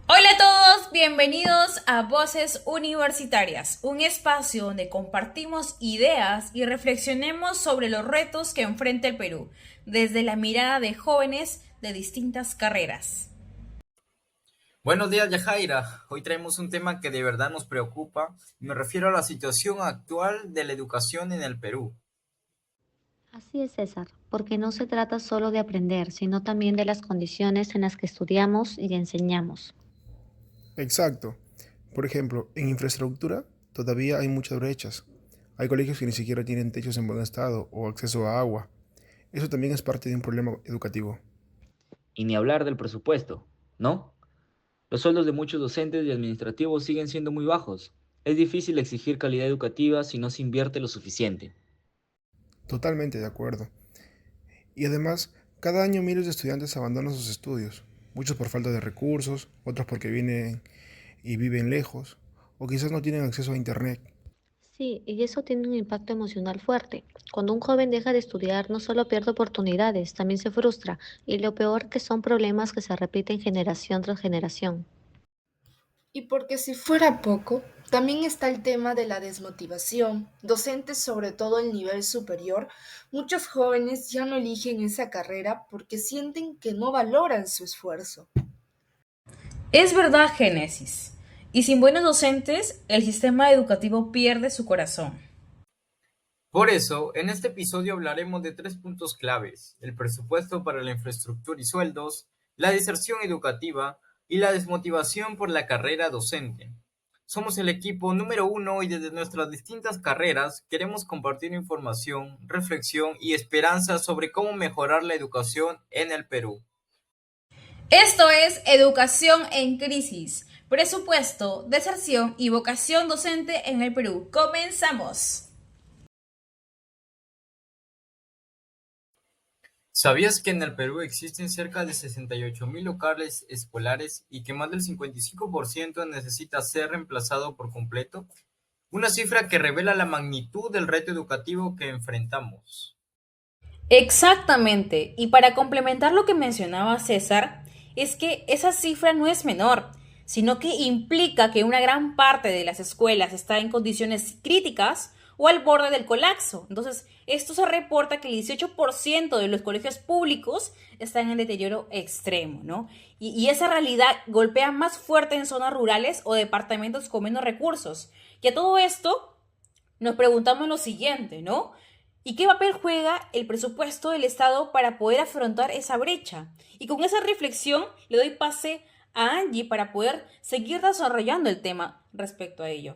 Hola a todos, bienvenidos a Voces Universitarias, un espacio donde compartimos ideas y reflexionemos sobre los retos que enfrenta el Perú, desde la mirada de jóvenes de distintas carreras. Buenos días, Yajaira. Hoy traemos un tema que de verdad nos preocupa. Me refiero a la situación actual de la educación en el Perú. Así es, César, porque no se trata solo de aprender, sino también de las condiciones en las que estudiamos y enseñamos. Exacto. Por ejemplo, en infraestructura todavía hay muchas brechas. Hay colegios que ni siquiera tienen techos en buen estado o acceso a agua. Eso también es parte de un problema educativo. Y ni hablar del presupuesto, ¿no? Los sueldos de muchos docentes y administrativos siguen siendo muy bajos. Es difícil exigir calidad educativa si no se invierte lo suficiente. Totalmente de acuerdo. Y además, cada año miles de estudiantes abandonan sus estudios, muchos por falta de recursos, otros porque vienen y viven lejos, o quizás no tienen acceso a Internet. Sí, y eso tiene un impacto emocional fuerte. Cuando un joven deja de estudiar, no solo pierde oportunidades, también se frustra, y lo peor que son problemas que se repiten generación tras generación. Y porque si fuera poco, también está el tema de la desmotivación. Docentes, sobre todo el nivel superior, muchos jóvenes ya no eligen esa carrera porque sienten que no valoran su esfuerzo. Es verdad, Génesis, y sin buenos docentes, el sistema educativo pierde su corazón. Por eso, en este episodio hablaremos de tres puntos claves: el presupuesto para la infraestructura y sueldos, la deserción educativa y la desmotivación por la carrera docente. Somos el equipo número uno y desde nuestras distintas carreras queremos compartir información, reflexión y esperanza sobre cómo mejorar la educación en el Perú. Esto es Educación en Crisis, presupuesto, deserción y vocación docente en el Perú. Comenzamos. ¿Sabías que en el Perú existen cerca de 68.000 locales escolares y que más del 55% necesita ser reemplazado por completo? Una cifra que revela la magnitud del reto educativo que enfrentamos. Exactamente. Y para complementar lo que mencionaba César, es que esa cifra no es menor, sino que implica que una gran parte de las escuelas está en condiciones críticas o al borde del colapso. Entonces, esto se reporta que el 18% de los colegios públicos están en deterioro extremo, ¿no? Y esa realidad golpea más fuerte en zonas rurales o departamentos con menos recursos. Y a todo esto nos preguntamos lo siguiente, ¿no? ¿Y qué papel juega el presupuesto del Estado para poder afrontar esa brecha? Y con esa reflexión le doy pase a Angie para poder seguir desarrollando el tema respecto a ello.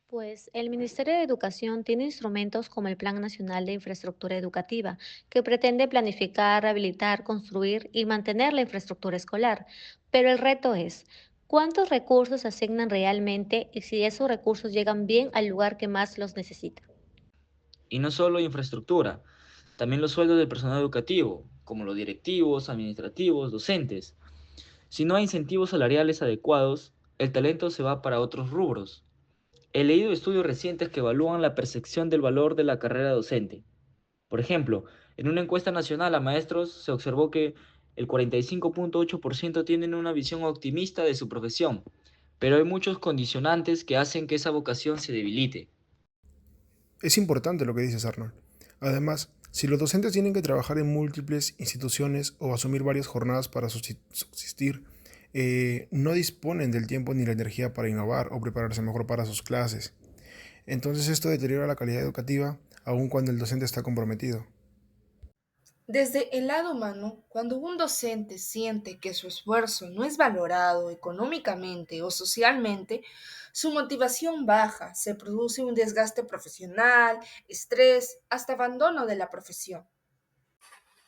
Pues el Ministerio de Educación tiene instrumentos como el Plan Nacional de Infraestructura Educativa, que pretende planificar, rehabilitar, construir y mantener la infraestructura escolar. Pero el reto es, ¿cuántos recursos se asignan realmente y si esos recursos llegan bien al lugar que más los necesita? Y no solo infraestructura, también los sueldos del personal educativo, como los directivos, administrativos, docentes. Si no hay incentivos salariales adecuados, el talento se va para otros rubros. He leído estudios recientes que evalúan la percepción del valor de la carrera docente. Por ejemplo, en una encuesta nacional a maestros se observó que el 45.8% tienen una visión optimista de su profesión, pero hay muchos condicionantes que hacen que esa vocación se debilite. Es importante lo que dices, Arnold. Además, si los docentes tienen que trabajar en múltiples instituciones o asumir varias jornadas para subsistir, no disponen del tiempo ni la energía para innovar o prepararse mejor para sus clases. Entonces esto deteriora la calidad educativa aun cuando el docente está comprometido. Desde el lado humano, cuando un docente siente que su esfuerzo no es valorado económicamente o socialmente, su motivación baja, se produce un desgaste profesional, estrés, hasta abandono de la profesión.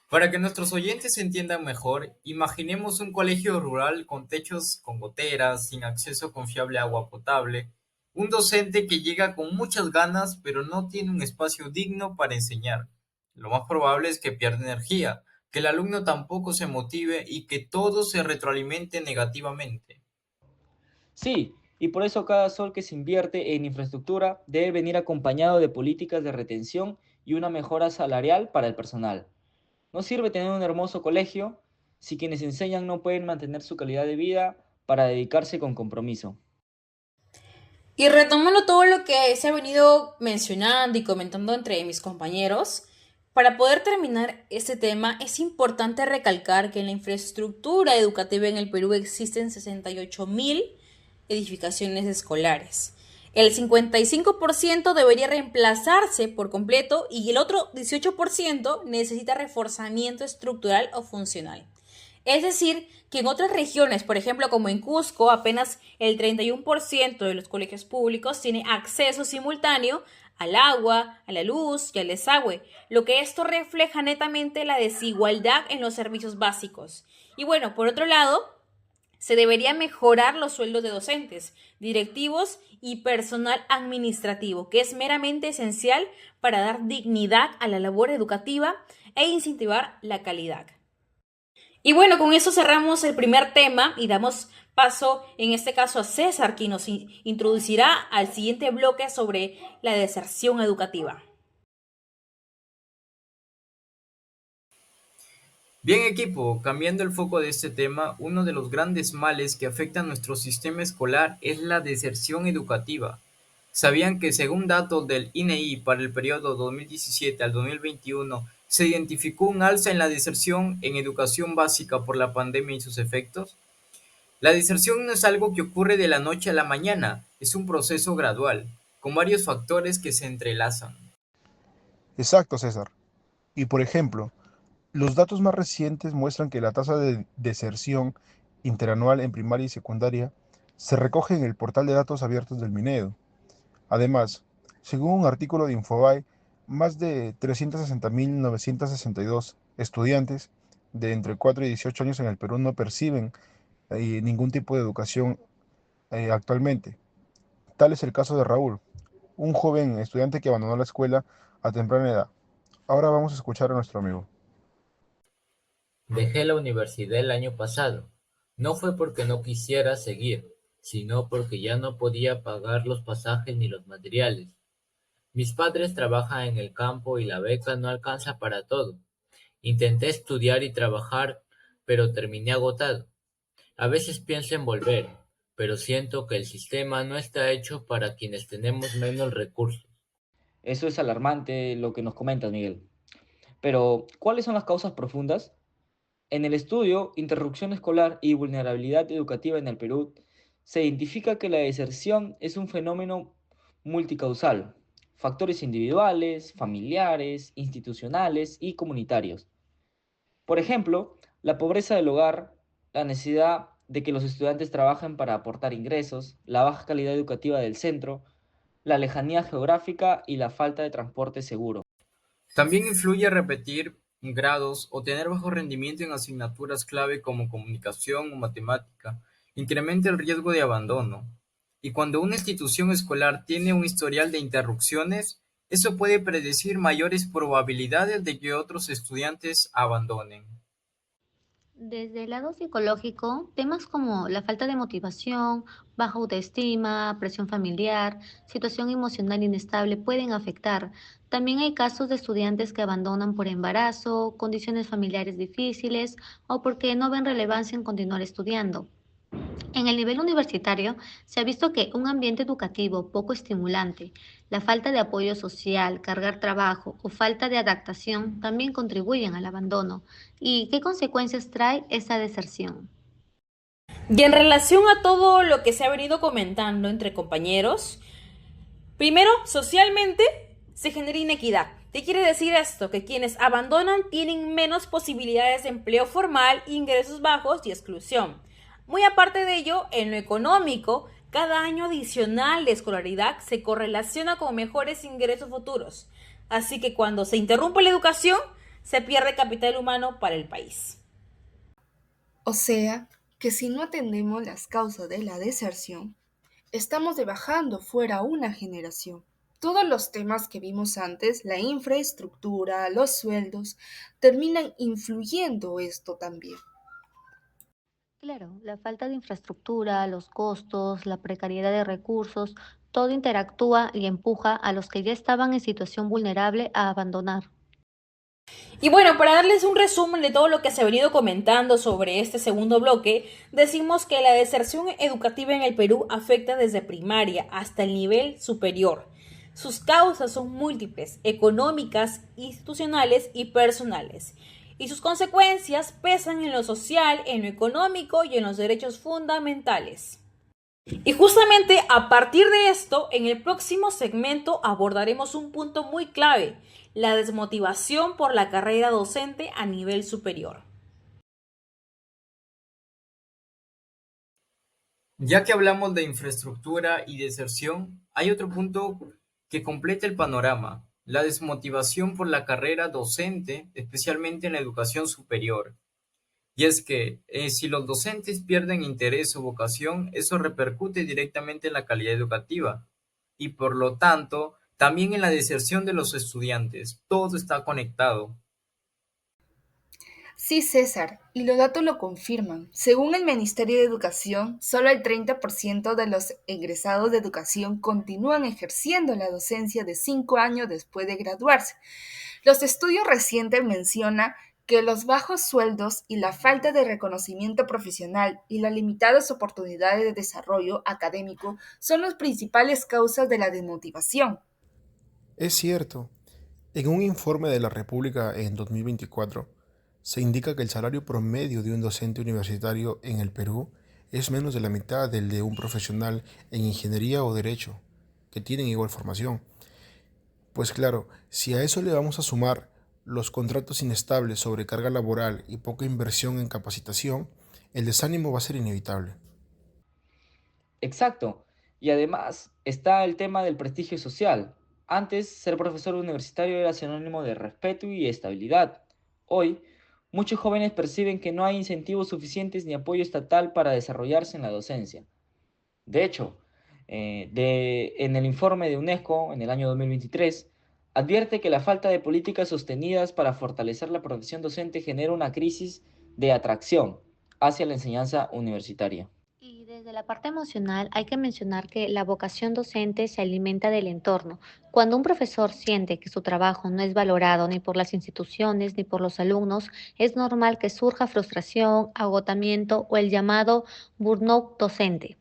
Para que nuestros oyentes entiendan mejor, imaginemos un colegio rural con techos con goteras, sin acceso confiable a agua potable, un docente que llega con muchas ganas pero no tiene un espacio digno para enseñar. Lo más probable es que pierda energía, que el alumno tampoco se motive y que todo se retroalimente negativamente. Sí, y por eso cada sol que se invierte en infraestructura debe venir acompañado de políticas de retención y una mejora salarial para el personal. No sirve tener un hermoso colegio si quienes enseñan no pueden mantener su calidad de vida para dedicarse con compromiso. Y retomando todo lo que se ha venido mencionando y comentando entre mis compañeros, para poder terminar este tema es importante recalcar que en la infraestructura educativa en el Perú existen 68.000 edificaciones escolares. El 55% debería reemplazarse por completo y el otro 18% necesita reforzamiento estructural o funcional. Es decir, que en otras regiones, por ejemplo como en Cusco, apenas el 31% de los colegios públicos tiene acceso simultáneo al agua, a la luz y al desagüe, lo que esto refleja netamente la desigualdad en los servicios básicos. Y bueno, por otro lado, se debería mejorar los sueldos de docentes, directivos y personal administrativo, que es meramente esencial para dar dignidad a la labor educativa e incentivar la calidad. Y bueno, con eso cerramos el primer tema y damos paso en este caso a César, quien nos introducirá al siguiente bloque sobre la deserción educativa. Bien equipo, cambiando el foco de este tema, uno de los grandes males que afectan nuestro sistema escolar es la deserción educativa. ¿Sabían que según datos del INEI para el periodo 2017 al 2021 se identificó un alza en la deserción en educación básica por la pandemia y sus efectos? La deserción no es algo que ocurre de la noche a la mañana, es un proceso gradual, con varios factores que se entrelazan. Exacto, César. Y por ejemplo, los datos más recientes muestran que la tasa de deserción interanual en primaria y secundaria se recoge en el portal de datos abiertos del Minedu. Además, según un artículo de Infobae, más de 360.962 estudiantes de entre 4 y 18 años en el Perú no perciben ningún tipo de educación actualmente. Tal es el caso de Raúl, un joven estudiante que abandonó la escuela a temprana edad. Ahora vamos a escuchar a nuestro amigo. Dejé la universidad el año pasado. No fue porque no quisiera seguir, sino porque ya no podía pagar los pasajes ni los materiales. Mis padres trabajan en el campo y la beca no alcanza para todo. Intenté estudiar y trabajar, pero terminé agotado. A veces pienso en volver, pero siento que el sistema no está hecho para quienes tenemos menos recursos. Eso es alarmante lo que nos comentas, Miguel. Pero, ¿cuáles son las causas profundas? En el estudio Interrupción escolar y vulnerabilidad educativa en el Perú, se identifica que la deserción es un fenómeno multicausal, factores individuales, familiares, institucionales y comunitarios. Por ejemplo, la pobreza del hogar, la necesidad de que los estudiantes trabajen para aportar ingresos, la baja calidad educativa del centro, la lejanía geográfica y la falta de transporte seguro. También influye repetir grados o tener bajo rendimiento en asignaturas clave como comunicación o matemática, incrementa el riesgo de abandono. Y cuando una institución escolar tiene un historial de interrupciones, eso puede predecir mayores probabilidades de que otros estudiantes abandonen. Desde el lado psicológico, temas como la falta de motivación, baja autoestima, presión familiar, situación emocional inestable pueden afectar. También hay casos de estudiantes que abandonan por embarazo, condiciones familiares difíciles o porque no ven relevancia en continuar estudiando. En el nivel universitario, se ha visto que un ambiente educativo poco estimulante, la falta de apoyo social, cargar trabajo o falta de adaptación también contribuyen al abandono. ¿Y qué consecuencias trae esa deserción? Y en relación a todo lo que se ha venido comentando entre compañeros, primero, socialmente se genera inequidad. ¿Qué quiere decir esto? Que quienes abandonan tienen menos posibilidades de empleo formal, ingresos bajos y exclusión. Muy aparte de ello, en lo económico, cada año adicional de escolaridad se correlaciona con mejores ingresos futuros. Así que cuando se interrumpe la educación, se pierde capital humano para el país. O sea, que si no atendemos las causas de la deserción, estamos dejando fuera una generación. Todos los temas que vimos antes, la infraestructura, los sueldos, terminan influyendo esto también. Claro, la falta de infraestructura, los costos, la precariedad de recursos, todo interactúa y empuja a los que ya estaban en situación vulnerable a abandonar. Y bueno, para darles un resumen de todo lo que se ha venido comentando sobre este segundo bloque, decimos que la deserción educativa en el Perú afecta desde primaria hasta el nivel superior. Sus causas son múltiples, económicas, institucionales y personales. Y sus consecuencias pesan en lo social, en lo económico y en los derechos fundamentales. Y justamente a partir de esto, en el próximo segmento abordaremos un punto muy clave, la desmotivación por la carrera docente a nivel superior. Ya que hablamos de infraestructura y deserción, hay otro punto que completa el panorama, la desmotivación por la carrera docente, especialmente en la educación superior. Y es que si los docentes pierden interés o vocación, eso repercute directamente en la calidad educativa y por lo tanto también en la deserción de los estudiantes. Todo está conectado. Sí, César, y los datos lo confirman. Según el Ministerio de Educación, solo el 30% de los egresados de educación continúan ejerciendo la docencia de 5 años después de graduarse. Los estudios recientes mencionan que los bajos sueldos y la falta de reconocimiento profesional y las limitadas oportunidades de desarrollo académico son las principales causas de la desmotivación. Es cierto, en un informe de la República en 2024, se indica que el salario promedio de un docente universitario en el Perú es menos de la mitad del de un profesional en ingeniería o derecho, que tienen igual formación. Pues claro, si a eso le vamos a sumar los contratos inestables, sobrecarga laboral y poca inversión en capacitación, el desánimo va a ser inevitable. Exacto. Y además está el tema del prestigio social. Antes, ser profesor universitario era sinónimo de respeto y estabilidad. Hoy, muchos jóvenes perciben que no hay incentivos suficientes ni apoyo estatal para desarrollarse en la docencia. De hecho, en el informe de UNESCO en el año 2023, advierte que la falta de políticas sostenidas para fortalecer la profesión docente genera una crisis de atracción hacia la enseñanza universitaria. Y desde la parte emocional hay que mencionar que la vocación docente se alimenta del entorno. Cuando un profesor siente que su trabajo no es valorado ni por las instituciones ni por los alumnos, es normal que surja frustración, agotamiento o el llamado burnout docente.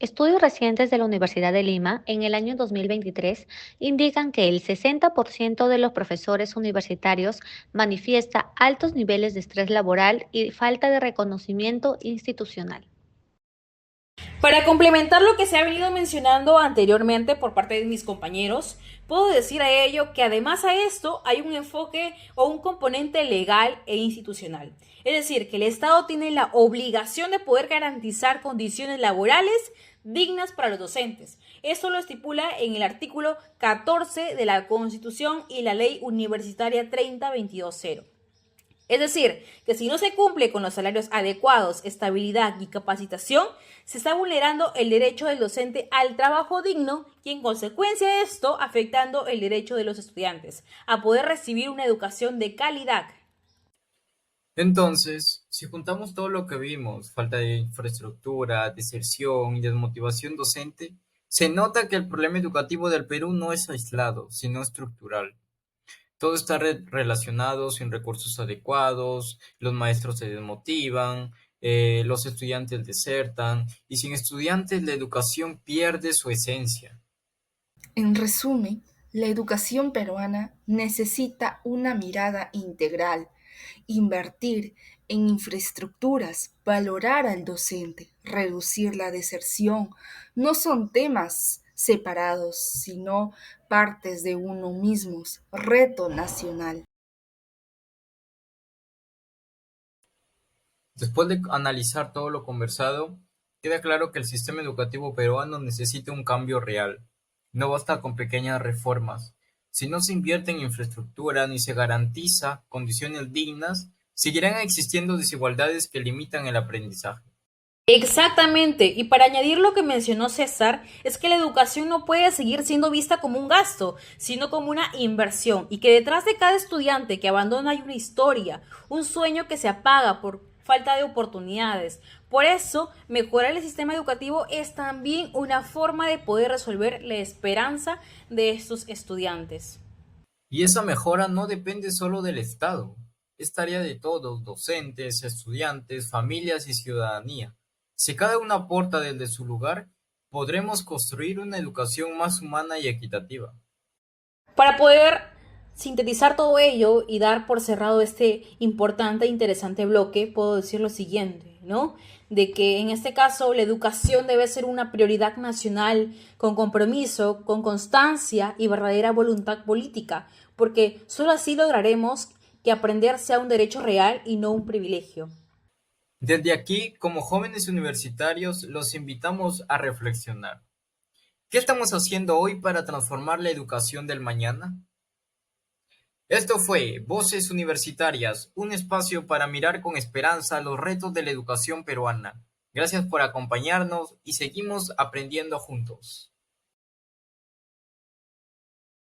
Estudios recientes de la Universidad de Lima en el año 2023 indican que el 60% de los profesores universitarios manifiesta altos niveles de estrés laboral y falta de reconocimiento institucional. Para complementar lo que se ha venido mencionando anteriormente por parte de mis compañeros, puedo decir a ello que además a esto hay un enfoque o un componente legal e institucional. Es decir, que el Estado tiene la obligación de poder garantizar condiciones laborales dignas para los docentes. Esto lo estipula en el artículo 14 de la Constitución y la Ley Universitaria 3022-0. Es decir, que si no se cumple con los salarios adecuados, estabilidad y capacitación, se está vulnerando el derecho del docente al trabajo digno y en consecuencia de esto afectando el derecho de los estudiantes a poder recibir una educación de calidad. Entonces, si juntamos todo lo que vimos, falta de infraestructura, deserción y desmotivación docente, se nota que el problema educativo del Perú no es aislado, sino estructural. Todo está relacionado, sin recursos adecuados, los maestros se desmotivan, los estudiantes desertan, y sin estudiantes la educación pierde su esencia. En resumen, la educación peruana necesita una mirada integral, invertir en infraestructuras, valorar al docente, reducir la deserción. No son temas separados, sino partes de uno mismo, reto nacional. Después de analizar todo lo conversado, queda claro que el sistema educativo peruano necesita un cambio real. No basta con pequeñas reformas. Si no se invierte en infraestructura ni se garantiza condiciones dignas, seguirán existiendo desigualdades que limitan el aprendizaje. Exactamente, y para añadir lo que mencionó César, es que la educación no puede seguir siendo vista como un gasto, sino como una inversión, y que detrás de cada estudiante que abandona hay una historia, un sueño que se apaga por falta de oportunidades. Por eso, mejorar el sistema educativo es también una forma de poder resolver la esperanza de estos estudiantes. Y esa mejora no depende solo del Estado, es tarea de todos, docentes, estudiantes, familias y ciudadanía. Si cada uno aporta desde su lugar, podremos construir una educación más humana y equitativa. Para poder sintetizar todo ello y dar por cerrado este importante e interesante bloque, puedo decir lo siguiente, ¿no? De que en este caso la educación debe ser una prioridad nacional con compromiso, con constancia y verdadera voluntad política, porque solo así lograremos que aprender sea un derecho real y no un privilegio. Desde aquí, como jóvenes universitarios, los invitamos a reflexionar. ¿Qué estamos haciendo hoy para transformar la educación del mañana? Esto fue Voces Universitarias, un espacio para mirar con esperanza los retos de la educación peruana. Gracias por acompañarnos y seguimos aprendiendo juntos.